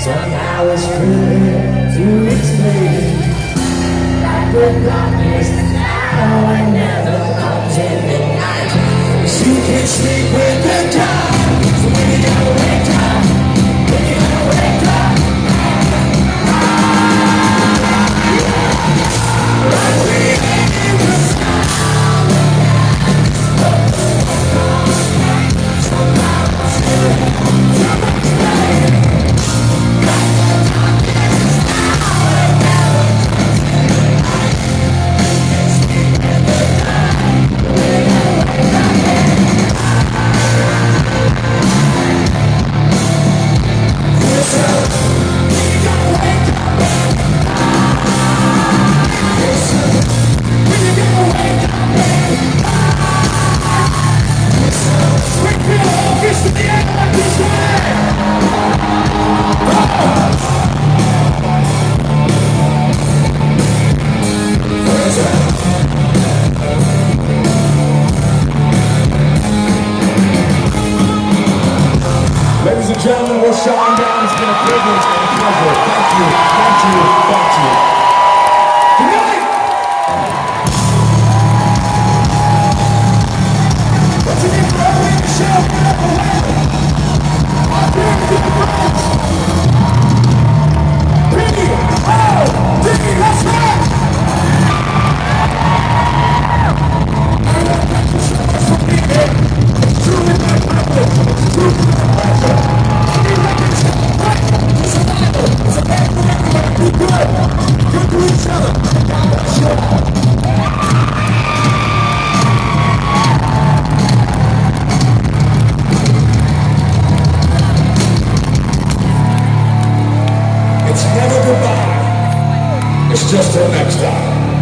Somehow it's free to explain. Like the darkness now and never comes in the night. You can sleep with the dark. So when you gotta wake up, when you gotta wake up. Like we ain't the sound of the somehow it's free to explain. Ladies and gentlemen, we're shutting down. It's been a privilege and a pleasure. Thank you, thank you, thank you. Good night! What's the name of the show? Get up away! I'm here to the bridge! P.O.D. Let's rock! It's truly my privilege. It's truly my pleasure. Be good to each other. It's never goodbye. It's just till next time.